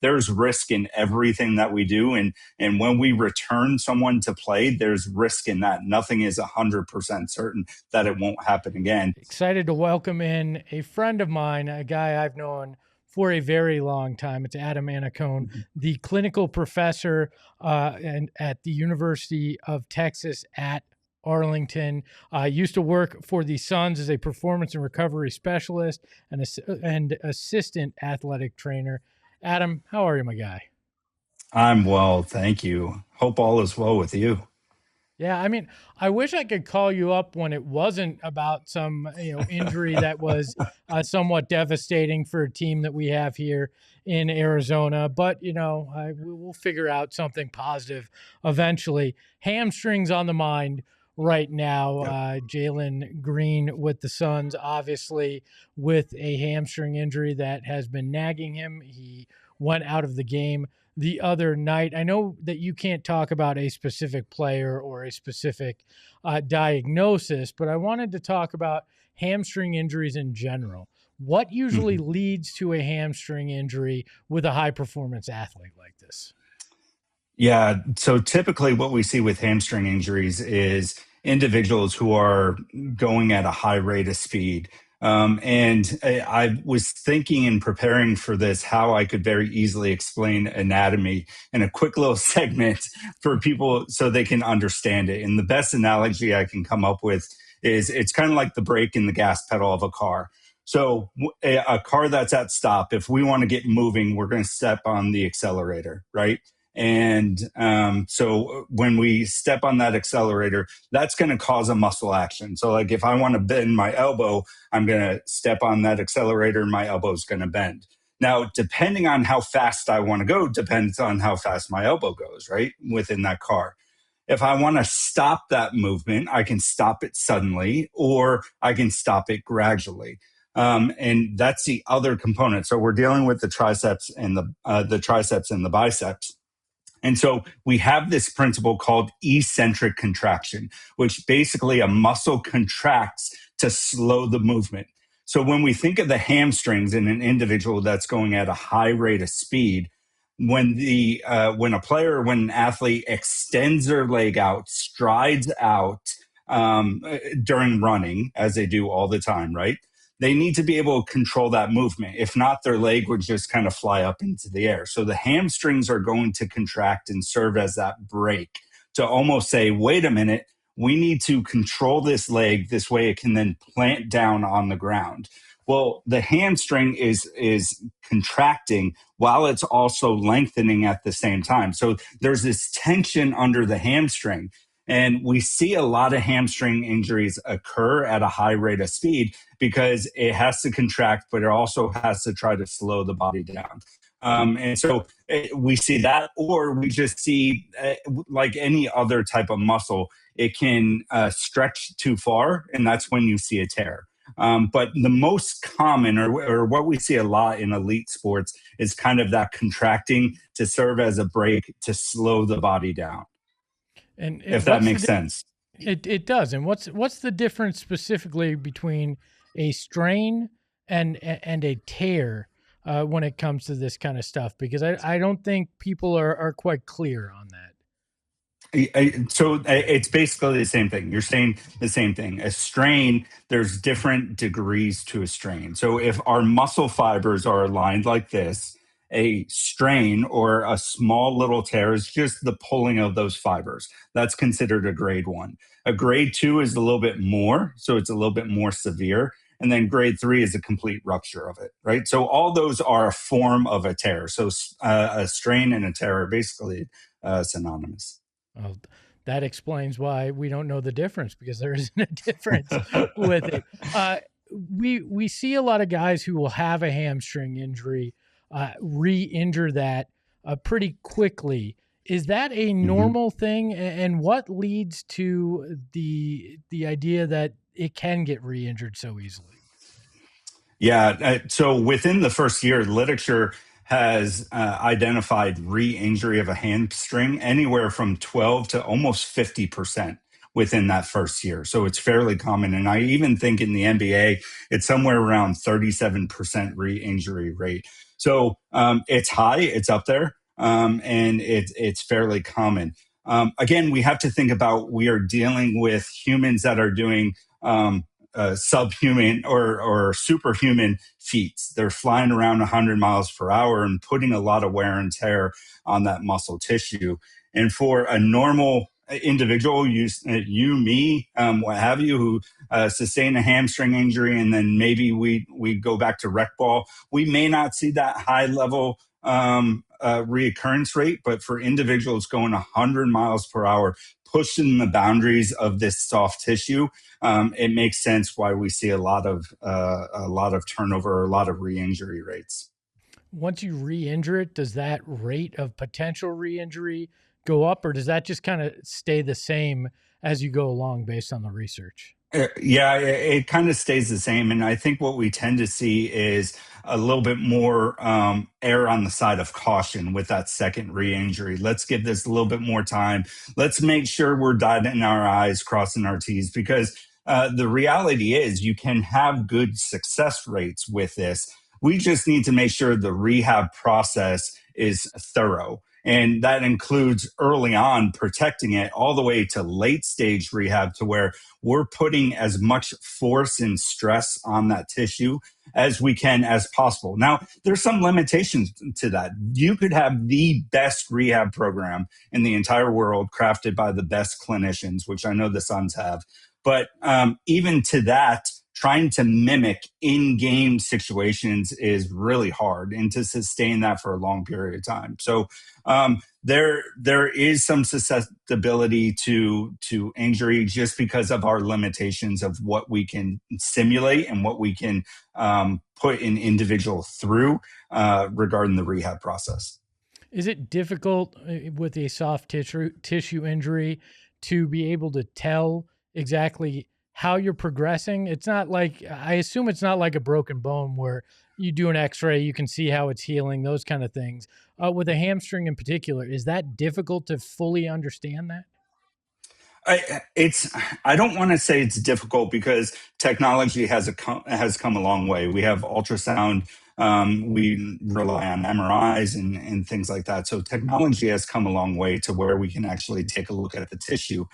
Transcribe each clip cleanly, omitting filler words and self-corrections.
there's risk in everything that we do. And when we return someone to play, there's risk in that. Nothing is 100% certain that it won't happen again. Excited to welcome in a friend of mine, a guy I've known for a very long time. It's Adam Annacone, the clinical professor and at the University of Texas at Arlington. Used to work for the Suns as a performance and recovery specialist and assistant athletic trainer. Adam, how are you, my guy? I'm well, thank you. Hope all is well with you. Yeah, I mean, I wish I could call you up when it wasn't about some, injury that was somewhat devastating for a team that we have here in Arizona. But we'll figure out something positive eventually. Hamstrings on the mind right now. Jalen Green with the Suns, obviously with a hamstring injury that has been nagging him. He went out of the game the other night. I know that you can't talk about a specific player or a specific diagnosis, but I wanted to talk about hamstring injuries in general. What usually leads to a hamstring injury with a high performance athlete like this? Yeah, so typically what we see with hamstring injuries is individuals who are going at a high rate of speed. I was thinking and preparing for this how I could very easily explain anatomy in a quick little segment for people so they can understand it. And the best analogy I can come up with is it's kind of like the brake and the gas pedal of a car. So a car that's at stop, if we want to get moving, we're going to step on the accelerator, right? And so when we step on that accelerator, that's going to cause a muscle action. So like if I want to bend my elbow, I'm going to step on that accelerator and my elbow is going to bend. Now, depending on how fast I want to go, depends on how fast my elbow goes, right? Within that car. If I want to stop that movement, I can stop it suddenly or I can stop it gradually. And that's the other component. So we're dealing with the triceps and the biceps. And so we have this principle called eccentric contraction, which basically a muscle contracts to slow the movement. So when we think of the hamstrings in an individual that's going at a high rate of speed, when an athlete extends their leg out, strides out during running, as they do all the time, right? They need to be able to control that movement. If not, their leg would just kind of fly up into the air. So the hamstrings are going to contract and serve as that brake to almost say, wait a minute, we need to control this leg. This way it can then plant down on the ground. Well, the hamstring is contracting while it's also lengthening at the same time. So there's this tension under the hamstring. And we see a lot of hamstring injuries occur at a high rate of speed because it has to contract, but it also has to try to slow the body down. And so we see that, or we just see like any other type of muscle, it can stretch too far, and that's when you see a tear. But the most common, or what we see a lot in elite sports, is kind of that contracting to serve as a brake to slow the body down. And if that makes sense. It does. And what's the difference specifically between a strain and a tear when it comes to this kind of stuff? Because I don't think people are quite clear on that. So it's basically the same thing. You're saying the same thing. A strain, there's different degrees to a strain. So if our muscle fibers are aligned like this, a strain or a small little tear is just the pulling of those fibers. That's considered a grade 1. A grade 2 is a little bit more, so it's a little bit more severe. And then grade 3 is a complete rupture of it, right? So all those are a form of a tear. So a strain and a tear are basically synonymous. Well, that explains why we don't know the difference, because there isn't a difference with it. We see a lot of guys who will have a hamstring injury re-injure that pretty quickly. Is that a normal thing? And what leads to the idea that it can get re-injured so easily? Yeah. So within the first year, literature has identified re-injury of a hamstring anywhere from 12 to almost 50%, within that first year. So it's fairly common. And I even think in the NBA, it's somewhere around 37% re-injury rate. So it's high, it's up there, and it's fairly common. Again, we have to think about we are dealing with humans that are doing subhuman or superhuman feats. They're flying around 100 miles per hour and putting a lot of wear and tear on that muscle tissue. And for a normal individual, you, me, what have you, who sustain a hamstring injury, and then maybe we go back to rec ball, we may not see that high level reoccurrence rate. But for individuals going 100 miles per hour, pushing the boundaries of this soft tissue, it makes sense why we see a lot of turnover, a lot of re-injury rates. Once you re-injure it, does that rate of potential re-injury go up, or does that just kind of stay the same as you go along based on the research? Yeah, it kind of stays the same. And I think what we tend to see is a little bit more err on the side of caution with that second re injury. Let's give this a little bit more time. Let's make sure we're dotting our I's, crossing our T's, because the reality is you can have good success rates with this. We just need to make sure the rehab process is thorough. And that includes early on protecting it all the way to late stage rehab, to where we're putting as much force and stress on that tissue as we can as possible. Now, there's some limitations to that. You could have the best rehab program in the entire world, crafted by the best clinicians, which I know the Suns have. But even to that, trying to mimic in-game situations is really hard, and to sustain that for a long period of time. So there is some susceptibility to injury just because of our limitations of what we can simulate and what we can put an individual through regarding the rehab process. Is it difficult with a soft tissue injury to be able to tell exactly how you're progressing? It's not like, I assume it's not like a broken bone where you do an x-ray, you can see how it's healing, those kind of things. With a hamstring in particular, is that difficult to fully understand that? It's I don't want to say it's difficult, because technology has come a long way. We have ultrasound. We rely on MRIs and things like that. So technology has come a long way to where we can actually take a look at the tissue.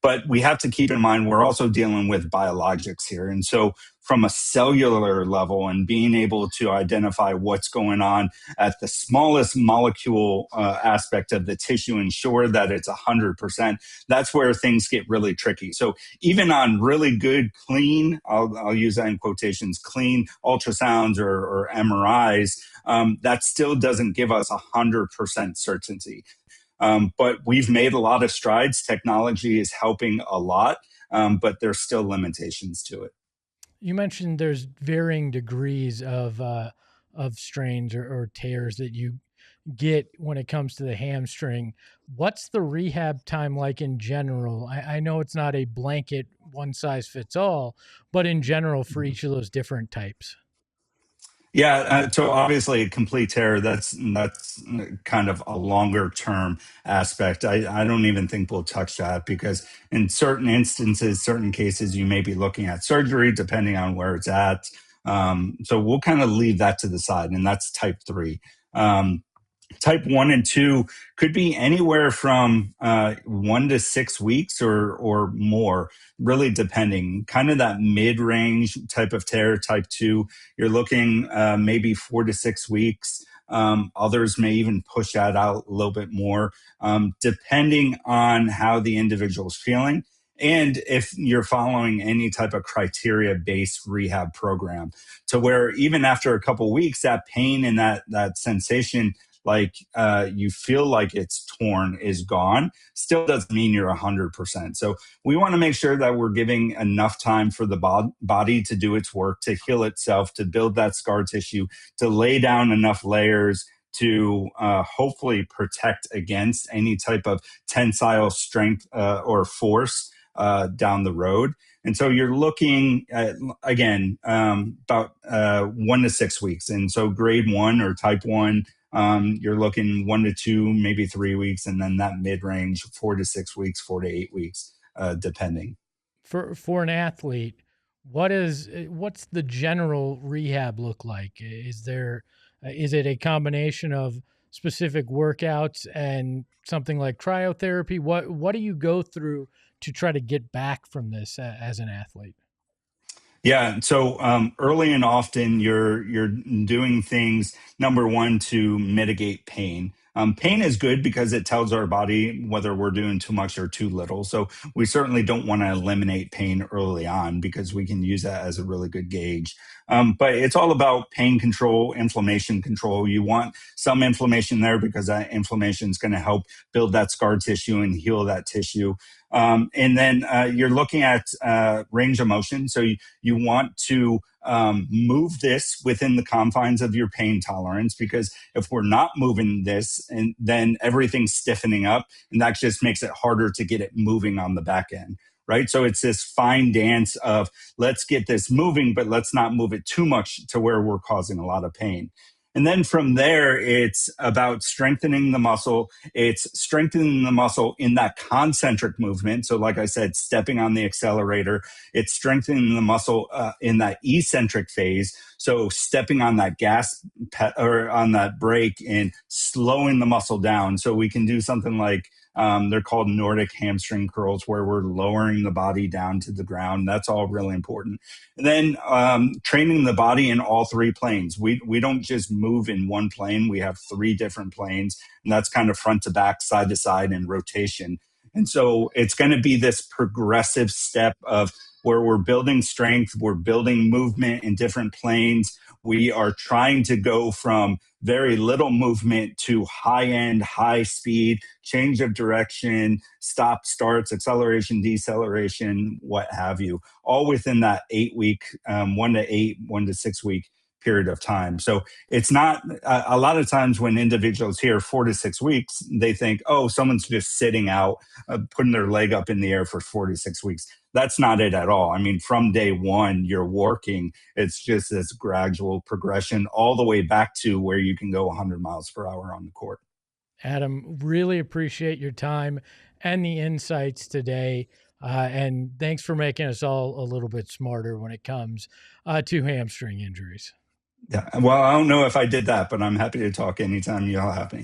But we have to keep in mind we're also dealing with biologics here. And so from a cellular level, and being able to identify what's going on at the smallest molecule aspect of the tissue, ensure that it's 100%, that's where things get really tricky. So even on really good, clean, I'll use that in quotations, clean ultrasounds or MRIs, that still doesn't give us 100% certainty. But we've made a lot of strides. Technology is helping a lot, but there's still limitations to it. You mentioned there's varying degrees of strains or tears that you get when it comes to the hamstring. What's the rehab time like in general? I know it's not a blanket one size fits all, but in general for each of those different types. Yeah, so obviously a complete tear, that's kind of a longer term aspect. I don't even think we'll touch that, because in certain instances, certain cases, you may be looking at surgery depending on where it's at. So we'll kind of leave that to the side, and that's type three. Type 1 and 2 could be anywhere from 1 to 6 weeks or more, really depending. Kind of that mid-range type of tear, type 2, you're looking maybe 4 to 6 weeks. Others may even push that out a little bit more, depending on how the individual's feeling, and if you're following any type of criteria-based rehab program, to where even after a couple of weeks, that pain and that sensation, like you feel like it's torn, is gone, still doesn't mean you're 100%. So we want to make sure that we're giving enough time for the body to do its work, to heal itself, to build that scar tissue, to lay down enough layers to hopefully protect against any type of tensile strength or force down the road. And so you're looking at, again, about 1 to 6 weeks. And so grade 1 or type 1, you're looking 1 to 2, maybe 3 weeks, and then that mid range, 4 to 6 weeks, 4 to 8 weeks. depending. For an athlete, what's the general rehab look like? Is it a combination of specific workouts and something like cryotherapy? What do you go through to try to get back from this as an athlete? Yeah. So early and often, you're doing things. Number one, to mitigate pain. Pain is good because it tells our body whether we're doing too much or too little. So we certainly don't want to eliminate pain early on because we can use that as a really good gauge. But it's all about pain control, inflammation control. You want some inflammation there because that inflammation is going to help build that scar tissue and heal that tissue. And then you're looking at range of motion. So you want to move this within the confines of your pain tolerance, because if we're not moving this, and then everything's stiffening up, and that just makes it harder to get it moving on the back end. Right. So it's this fine dance of let's get this moving, but let's not move it too much to where we're causing a lot of pain. And then from there, it's about strengthening the muscle. It's strengthening the muscle in that concentric movement. So, like I said, stepping on the accelerator. It's strengthening the muscle in that eccentric phase. So, stepping on that or on that brake and slowing the muscle down. So, we can do something like they're called Nordic hamstring curls, where we're lowering the body down to the ground. That's all really important. And then training the body in all three planes. We don't just move in one plane. We have three different planes, and that's kind of front to back, side to side, and rotation. And so it's going to be this progressive step of where we're building strength, we're building movement in different planes. We are trying to go from very little movement to high end, high speed, change of direction, stop, starts, acceleration, deceleration, what have you, all within that 8 week, 1 to 8, 1 to 6 week period of time. So it's not a lot of times when individuals hear 4 to 6 weeks, they think, oh, someone's just sitting out, putting their leg up in the air for 4 to 6 weeks. That's not it at all. I mean, from day one, you're working. It's just this gradual progression all the way back to where you can go 100 miles per hour on the court. Adam, really appreciate your time and the insights today. And thanks for making us all a little bit smarter when it comes to hamstring injuries. Yeah. Well, I don't know if I did that, but I'm happy to talk anytime you'll have me.